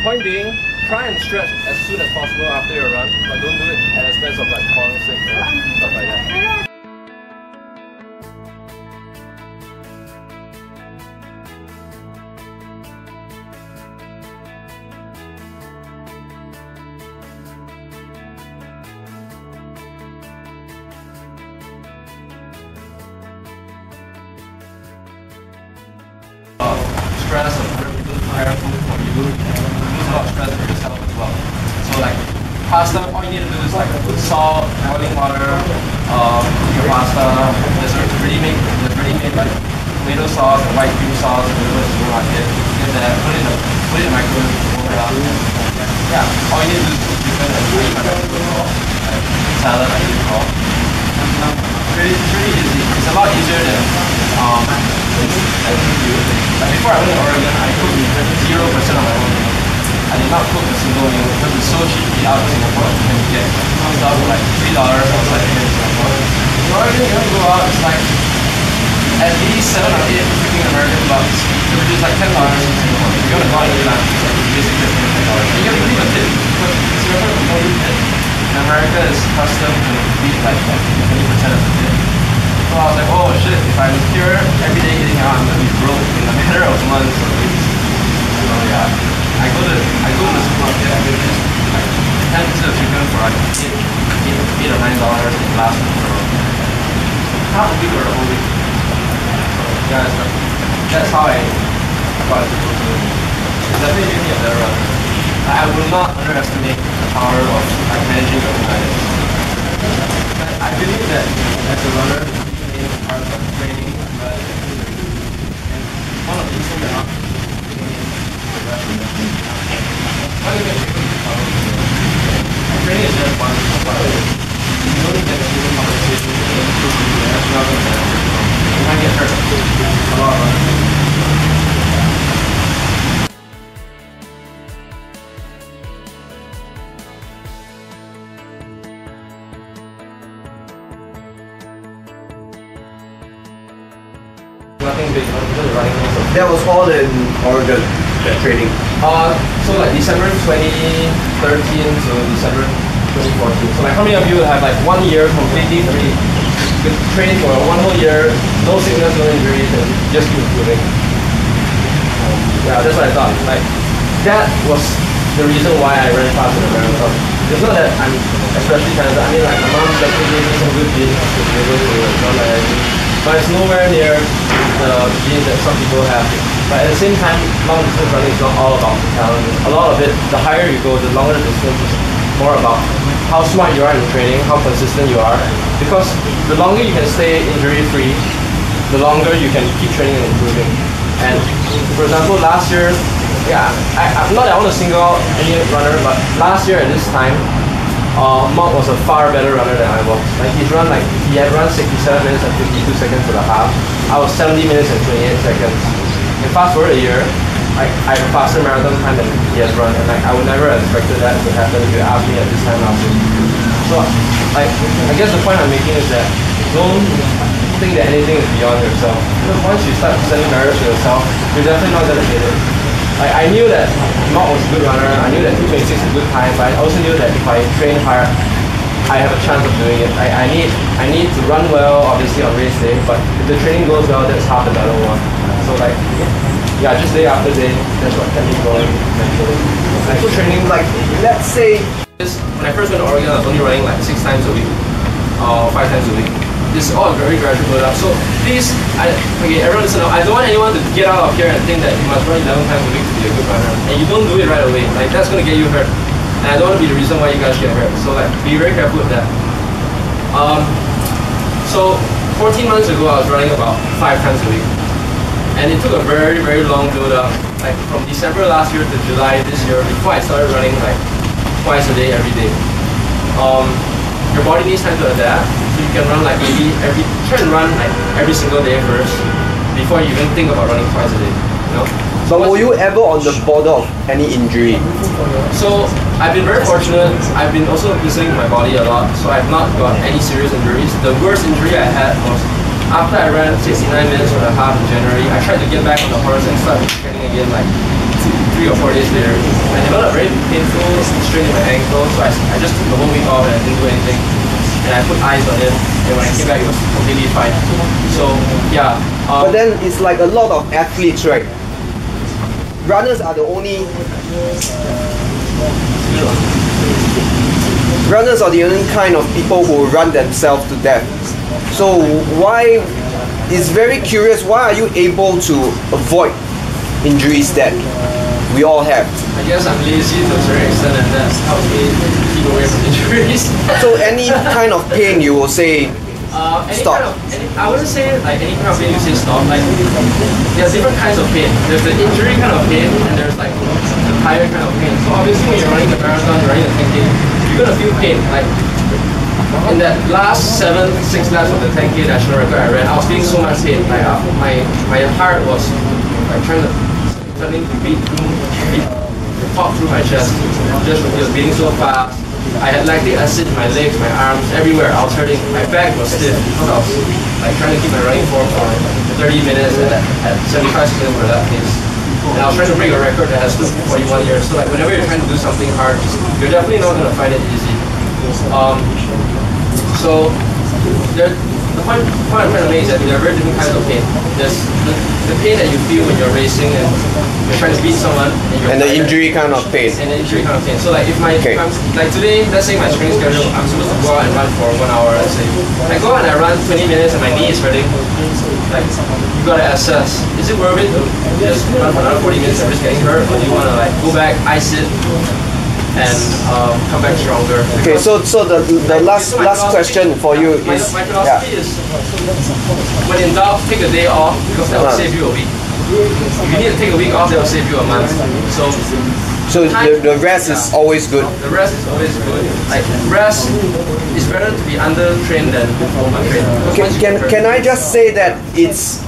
Point being, try and stretch as soon as possible after your run, but don't do it at the expense of like falling sick or stuff like that. Stress of other people to hire food for you, lose a lot of stress for yourself as well. So like pasta, all you need to do is like put salt, boiling water, your pasta. There's ready-made like tomato sauce and white cream sauce available in the supermarket. Get that, put it in the microwave, warm it up. Yeah, all you need to do is cook chicken and eat like salad like usual. It's really easy. It's a lot easier than like before I went to Oregon, I cooked 0% of my own meal. I did not cook a single meal because it's so cheap to eat out in Singapore. You can get stuff for like $3 outside here in Singapore. In Oregon, you have to go out, it's like at least 7 or 8 freaking American bucks, which is like $10 in Singapore. If you want to go out and eat lunch, it's like basically $10. And you have to leave a tip because in Singapore, we don't eat tip. In America, it's custom to eat like 20% of the tip. So I was like, oh shit, if I'm here every day eating out, I'm gonna be broke in a matter of months or weeks. So yeah, I go to the supermarket, I get this like 10 pieces of chicken for like $8 or $9. It lasts me for half a week or a whole week. So yeah, that's how I got into food. It's definitely made me a better runner. I will not underestimate the power of like managing your own diets. I believe that as a runner, part of training rather than food. And one of the reasons you're not putting in the rest of them. Why do you get training is just one part of it. You don't get a human compensation to improve your national and you might get hurt. A lot of runners. Nothing big, just running. That was all in Oregon, that training? So like December 2013 to December 2014. So like how many of you have like 1 year completely free? With training for 1 whole year, no sickness, no injuries, and just keep improving. Yeah, that's what I thought. Like that was the reason why I ran fast in the marathon. It's not that I'm especially talented. I mean like my mom definitely gave me some good genes to be able to run like everything. But it's nowhere near the genes that some people have. But at the same time, long distance running is not all about talent. A lot of it, the higher you go, the longer the distance is more about how smart you are in training, how consistent you are. Because the longer you can stay injury free, the longer you can keep training and improving. And for example, last year, yeah, I'm not that I want to single out any runner, but last year at this time, Mark was a far better runner than I was. Like he had run 67 minutes and 52 seconds for the half. I was 70 minutes and 28 seconds. And fast forward a year, I have a faster marathon time than he has run, and like I would never have expected that to happen if you asked me at this time last year. So I guess the point I'm making is that don't think that anything is beyond yourself. Because once you start setting barriers to yourself, you're definitely not gonna get it. Like I knew that Mark was a good runner, I knew that 2:26 is a good time, but I also knew that if I train hard, I have a chance of doing it. I need to run well, obviously on race day, but if the training goes well, that's half the battle won. So like, yeah, just day after day, that's what kept me going eventually. Like, So training, like, let's say... When I first went to Oregon, I was only running like 6 times a week, or 5 times a week. This is all very gradual build up. So please, okay, everyone listen up. I don't want anyone to get out of here and think that you must run 11 times a week to be a good runner. And you don't do it right away. Like that's gonna get you hurt. And I don't want to be the reason why you guys get hurt. So like, be very careful with that. So 14 months ago, I was running about 5 times a week. And it took a very, very long build up. Like from December last year to July this year, before I started running like twice a day, every day. Your body needs time to adapt. So you can run like maybe try and run like every single day first before you even think about running twice a day, you know? But were you ever on the border of any injury? So I've been very fortunate. I've been also listening to my body a lot, so I've not got any serious injuries. The worst injury I had was after I ran 69 minutes for the half in January. I tried to get back on the horse and start training again like 3 or 4 days later, I developed a very painful strain in my ankle, so I just took the whole week off and I didn't do anything. And I put ice on it, and when I came back, it was completely fine. So yeah. But then it's like a lot of athletes, right? Runners are the only kind of people who run themselves to death. So why? It's very curious. Why are you able to avoid injuries that we all have? I guess I'm lazy to a certain extent, and that helps me keep away from injuries. So any kind of pain, you will say stop. I wouldn't say like any kind of pain you say stop. Like there's different kinds of pain. There's the injury kind of pain, and there's like the tired kind of pain. So obviously when you're running the marathon, you're running the 10K, you're gonna feel pain. Like in that last 6 laps of the 10K national record I ran, I was feeling so much pain. Like my heart was like starting to pop through my chest. It was beating so fast. I had lactic acid in my legs, my arms, everywhere. I was hurting. My back was stiff because I was like trying to keep my running form for 30 minutes at 75 seconds per lap pace. And I was trying to break a record that has stood for 41 years. So like whenever you're trying to do something hard, you're definitely not going to find it easy. So the point I'm trying to make is that there are very different kinds of pain. There's the pain that you feel when you're racing and you're trying to beat someone, and the injury kind of pain. And the injury kind of pain. So like if I'm, like today, let's say my training schedule, I'm supposed to go out and run for 1 hour. Let's say I go out and I run 20 minutes and my knee is hurting. Like you gotta assess: is it worth it to just run for another 40 minutes and risk getting hurt, or do you wanna like go back, ice it, and come back stronger? Okay, so the last question for you is my philosophy is when in doubt, take a day off because that will save you a week. If you need to take a week off, that will save you a month. So the rest is always good. The rest is always good. Like rest is better to be under trained than over trained. Can I just say that it's